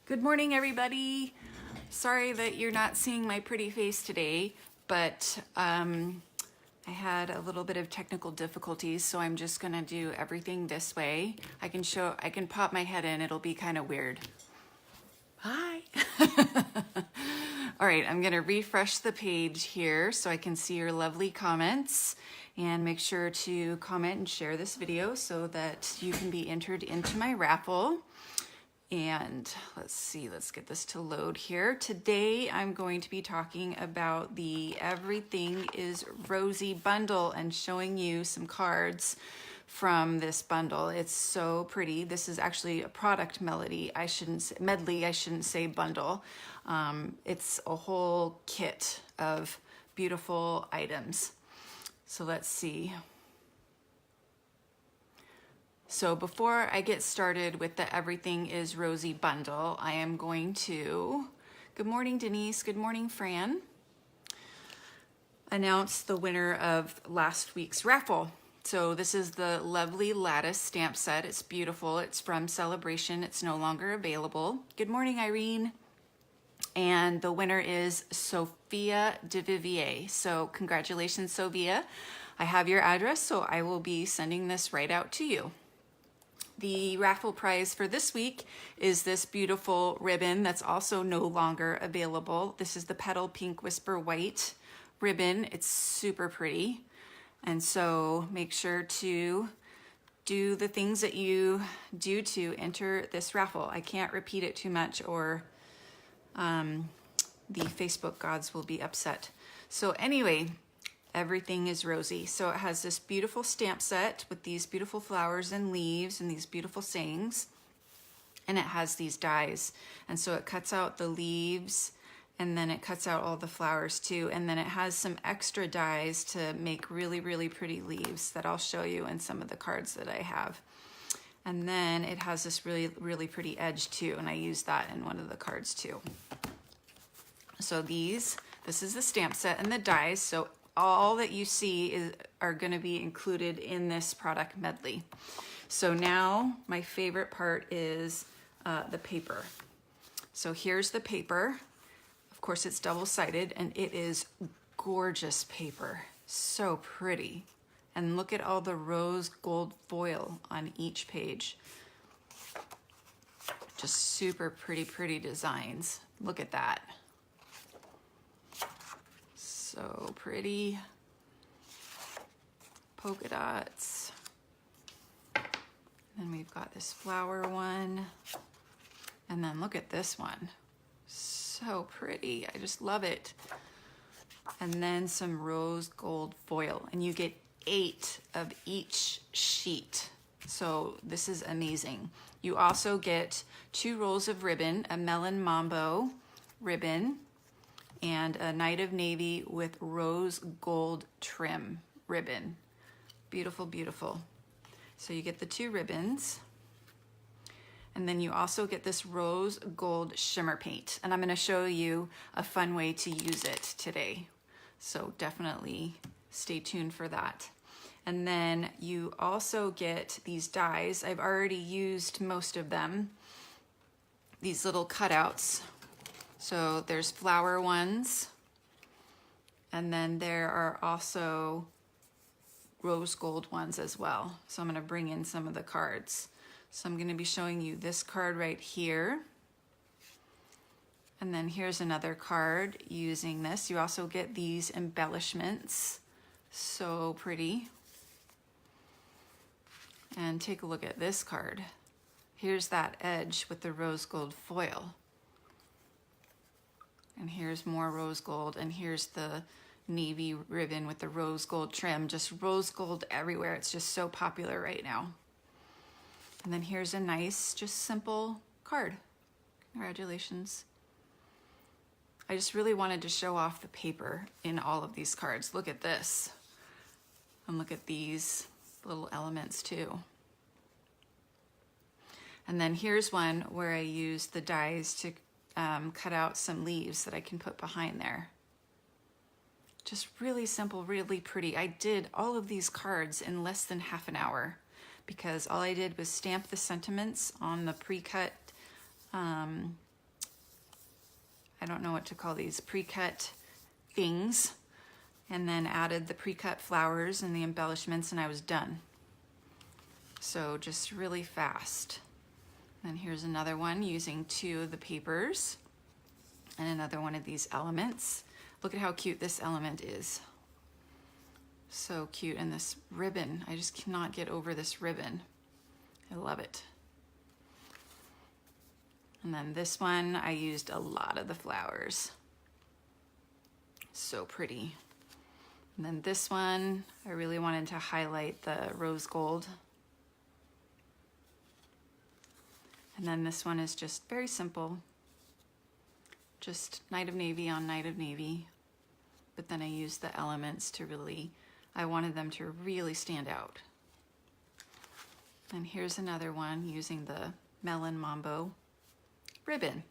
Good morning, everybody. Sorry that you're not seeing my pretty face today, but I had a little bit of technical difficulties, so I'm just gonna do everything this way. I can pop my head in, it'll be kind of weird. Hi. All right, I'm gonna refresh the page here so I can see your lovely comments, and make sure to comment and share this video so that you can be entered into my raffle. And let's see, let's get this to load here. Today I'm going to be talking about the Everything is Rosy bundle and showing you some cards from this bundle. It's so pretty. This is actually a product medley. I shouldn't say bundle. It's a whole kit of beautiful items. So let's see. So before I get started with the Everything is Rosy bundle, I am going to, good morning Denise, good morning Fran, announce the winner of last week's raffle. So this is the lovely lattice stamp set. It's beautiful. It's from Celebration. It's no longer available. Good morning Irene. And the winner is Sophia DeVivier. So congratulations, Sophia. I have your address, so I will be sending this right out to you. The raffle prize for this week is this beautiful ribbon that's also no longer available. This is the Petal Pink Whisper White ribbon. It's super pretty. And so make sure to do the things that you do to enter this raffle. I can't repeat it too much or the Facebook gods will be upset. So anyway, Everything is Rosy. So it has this beautiful stamp set with these beautiful flowers and leaves and these beautiful sayings. And it has these dies. And so it cuts out the leaves and then it cuts out all the flowers too. And then it has some extra dies to make really, really pretty leaves that I'll show you in some of the cards that I have. And then it has this really, really pretty edge too. And I use that in one of the cards too. So this is the stamp set and the dies. So all that you see are going to be included in this product medley. So now my favorite part is the paper. So here's the paper. Of course it's double-sided and it is gorgeous paper. So pretty. And look at all the rose gold foil on each page. Just super pretty designs. Look at that. So pretty. Polka dots. Then we've got this flower one. And then look at this one. So pretty. I just love it. And then some rose gold foil. And you get 8 of each sheet. So this is amazing. You also get 2 rolls of ribbon, a melon mambo ribbon, and a Night of Navy with rose gold trim ribbon. Beautiful, beautiful. So you get the 2 ribbons. And then you also get this rose gold shimmer paint. And I'm going to show you a fun way to use it today. So definitely stay tuned for that. And then you also get these dies. I've already used most of them. These little cutouts. So there's flower ones, and then there are also rose gold ones as well. So I'm going to bring in some of the cards. So I'm going to be showing you this card right here. And then here's another card using this. You also get these embellishments. So pretty. And take a look at this card. Here's that edge with the rose gold foil. And here's more rose gold, and here's the navy ribbon with the rose gold trim, just rose gold everywhere. It's just so popular right now. And then here's a nice, just simple card. Congratulations. I just really wanted to show off the paper in all of these cards. Look at this. And look at these little elements too. And then here's one where I used the dies to cut out some leaves that I can put behind there. Just really simple, really pretty. I did all of these cards in less than half an hour because all I did was stamp the sentiments on the pre-cut I don't know what to call these, pre-cut things, and then added the pre-cut flowers and the embellishments, and I was done. So just really fast. And here's another one using 2 of the papers and another one of these elements. Look at how cute this element is. So cute. And this ribbon, I just cannot get over this ribbon. I love it. And then this one, I used a lot of the flowers. So pretty. And then this one, I really wanted to highlight the rose gold. And then this one is just very simple. Just Night of Navy on Night of Navy. But then I used the elements to really, I wanted them to really stand out. And here's another one using the Melon Mambo ribbon.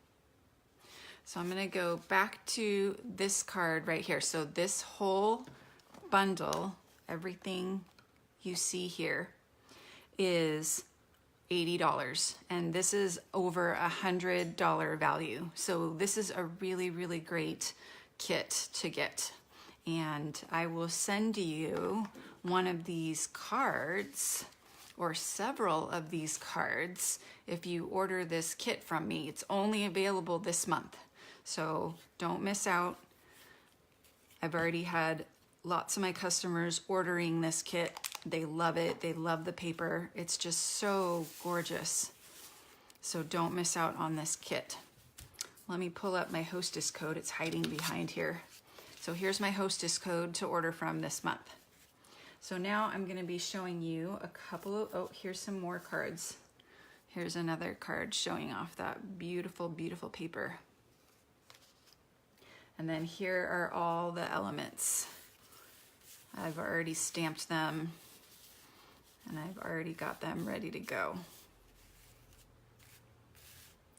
So I'm gonna go back to this card right here. So this whole bundle, everything you see here, is $80, and this is over $100 value. So this is a really, really great kit to get. And I will send you one of these cards or several of these cards if you order this kit from me. It's only available this month, so don't miss out. I've already had lots of my customers ordering this kit. They love it. They love the paper. It's just so gorgeous. So don't miss out on this kit. Let me pull up my hostess code. It's hiding behind here. So here's my hostess code to order from this month. So now I'm going to be showing you a couple of, oh, here's some more cards. Here's another card showing off that beautiful, beautiful paper. And then here are all the elements. I've already stamped them and I've already got them ready to go.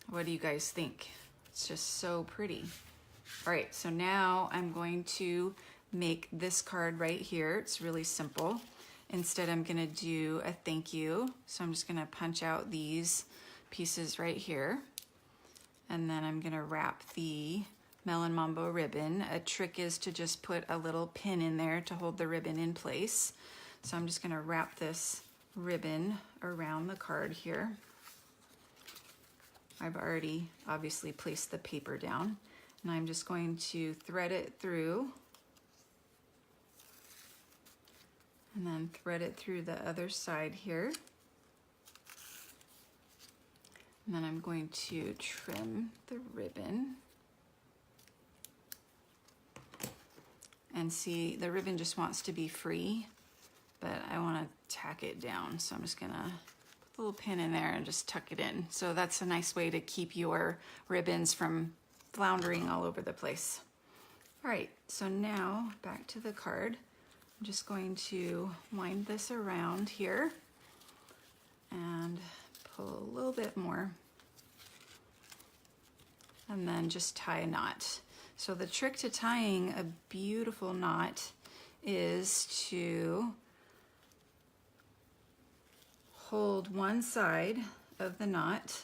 What do you guys think? It's just so pretty. All right, so now I'm going to make this card right here. It's really simple. Instead, I'm gonna do a thank you. So I'm just gonna punch out these pieces right here. And then I'm gonna wrap the Melon Mambo ribbon. A trick is to just put a little pin in there to hold the ribbon in place. So I'm just gonna wrap this ribbon around the card here. I've already obviously placed the paper down, and I'm just going to thread it through and then thread it through the other side here. And then I'm going to trim the ribbon. And see, the ribbon just wants to be free, but I want to tack it down. So I'm just gonna put a little pin in there and just tuck it in. So that's a nice way to keep your ribbons from floundering all over the place. All right, so now back to the card. I'm just going to wind this around here and pull a little bit more, and then just tie a knot. So the trick to tying a beautiful knot is to hold one side of the knot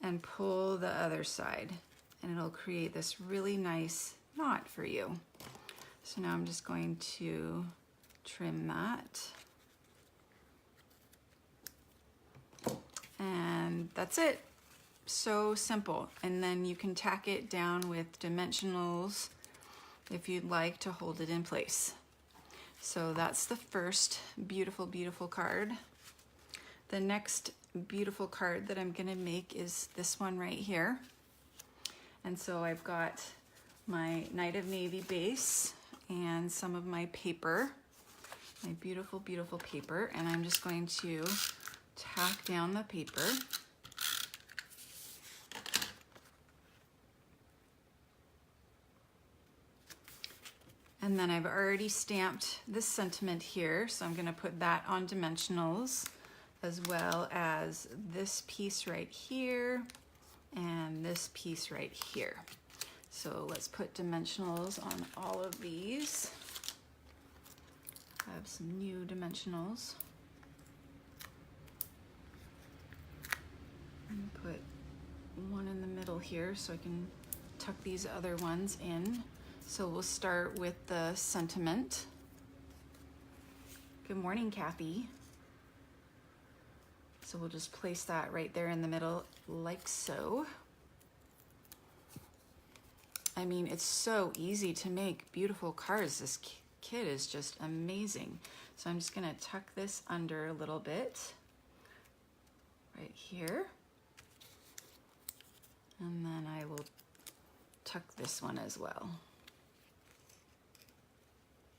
and pull the other side, and it'll create this really nice knot for you. So now I'm just going to trim that. And that's it. So simple. And then you can tack it down with dimensionals if you'd like to hold it in place. So that's the first beautiful, beautiful card. The next beautiful card that I'm gonna make is this one right here. And so I've got my Night of Navy base and some of my paper, my beautiful, beautiful paper, and I'm just going to tack down the paper. And then I've already stamped this sentiment here, so I'm gonna put that on dimensionals, as well as this piece right here and this piece right here. So let's put dimensionals on all of these. I have some new dimensionals. And put one in the middle here so I can tuck these other ones in. So we'll start with the sentiment. Good morning, Kathy. So we'll just place that right there in the middle like so. I mean, it's so easy to make beautiful cards. This kit is just amazing. So I'm just gonna tuck this under a little bit right here. And then I will tuck this one as well.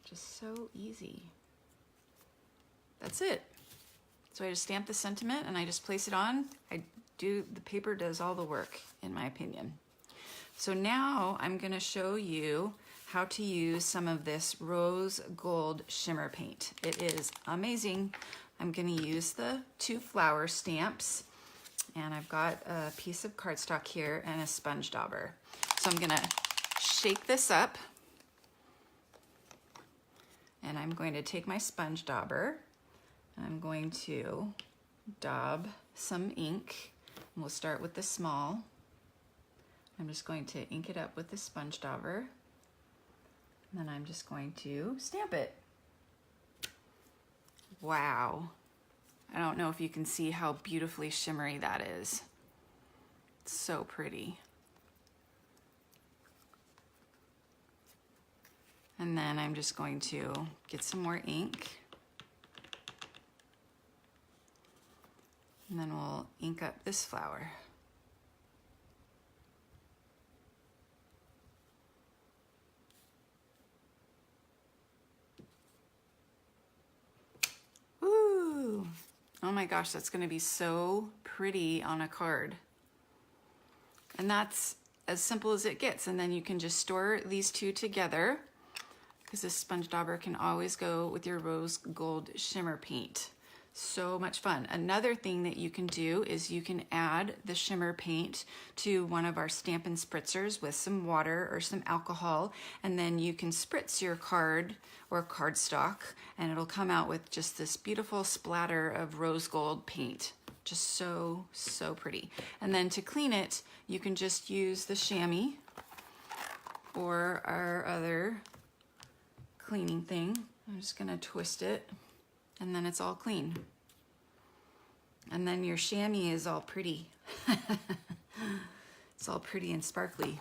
Just so easy. That's it. So I just stamp the sentiment and I just place it on. The paper does all the work, in my opinion. So now I'm gonna show you how to use some of this rose gold shimmer paint. It is amazing. I'm gonna use the 2 flower stamps, and I've got a piece of cardstock here and a sponge dauber. So I'm gonna shake this up, and I'm going to take my sponge dauber, and I'm going to daub some ink. And we'll start with the small. I'm just going to ink it up with the sponge dauber, and then I'm just going to stamp it. Wow. I don't know if you can see how beautifully shimmery that is. It's so pretty. And then I'm just going to get some more ink. And then we'll ink up this flower. Woo! Oh my gosh, that's gonna be so pretty on a card. And that's as simple as it gets. And then you can just store these two together, because this sponge dauber can always go with your rose gold shimmer paint. So much fun. Another thing that you can do is you can add the shimmer paint to one of our Stampin' spritzers with some water or some alcohol, and then you can spritz your card or cardstock, and it'll come out with just this beautiful splatter of rose gold paint. Just so, so pretty. And then to clean it, you can just use the chamois or our other cleaning thing. I'm just gonna twist it, and then it's all clean. And then your chamois is all pretty. It's all pretty and sparkly.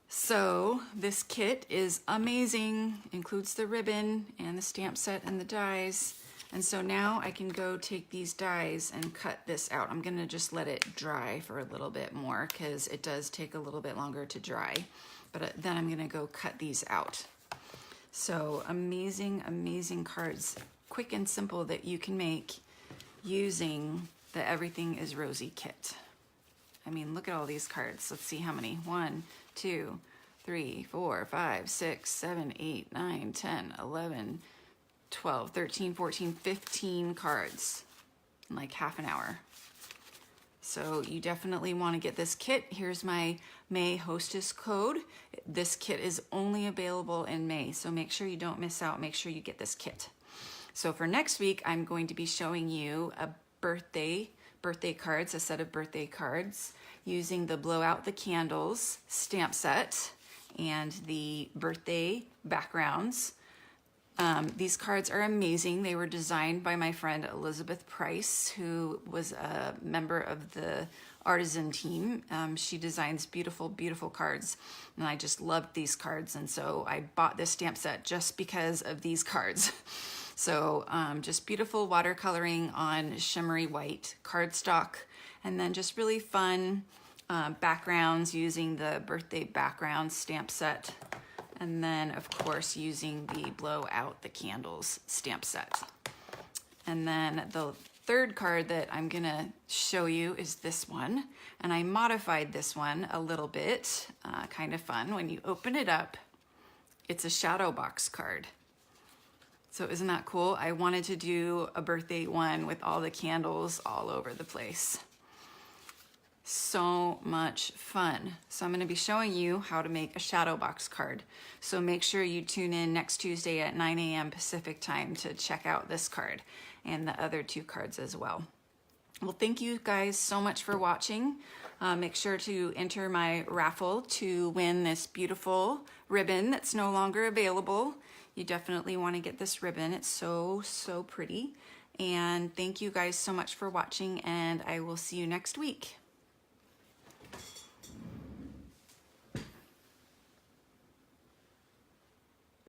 So this kit is amazing. Includes the ribbon and the stamp set and the dies. And so now I can go take these dies and cut this out. I'm gonna just let it dry for a little bit more, because it does take a little bit longer to dry. But then I'm gonna go cut these out. So amazing, amazing cards. Quick and simple that you can make using the Everything is Rosy kit. I mean, look at all these cards. Let's see how many. 1, 2, 3, 4, 5, 6, 7, 8, 9, 10, 11, 12, 13, 14, 15 cards in like half an hour. So you definitely want to get this kit. Here's my May hostess code. This kit is only available in May, so make sure you don't miss out. Make sure you get this kit. So for next week, I'm going to be showing you a birthday cards, a set of birthday cards using the Blow Out the Candles stamp set and the birthday backgrounds. These cards are amazing. They were designed by my friend Elizabeth Price, who was a member of the artisan team. She designs beautiful, beautiful cards, and I just loved these cards, and so I bought this stamp set just because of these cards. So just beautiful watercoloring on shimmery white cardstock, and then just really fun backgrounds using the birthday background stamp set. And then, of course, using the Blow Out the Candles stamp set. And then the third card that I'm gonna show you is this one. And I modified this one a little bit, kind of fun. When you open it up, it's a shadow box card. So isn't that cool? I wanted to do a birthday one with all the candles all over the place. So much fun. So I'm going to be showing you how to make a shadow box card. So make sure you tune in next Tuesday at 9 a.m. Pacific time to check out this card and the other 2 cards as well. Well, thank you guys so much for watching. Make sure to enter my raffle to win this beautiful ribbon that's no longer available. You definitely want to get this ribbon. It's so, so pretty. And thank you guys so much for watching, and I will see you next week.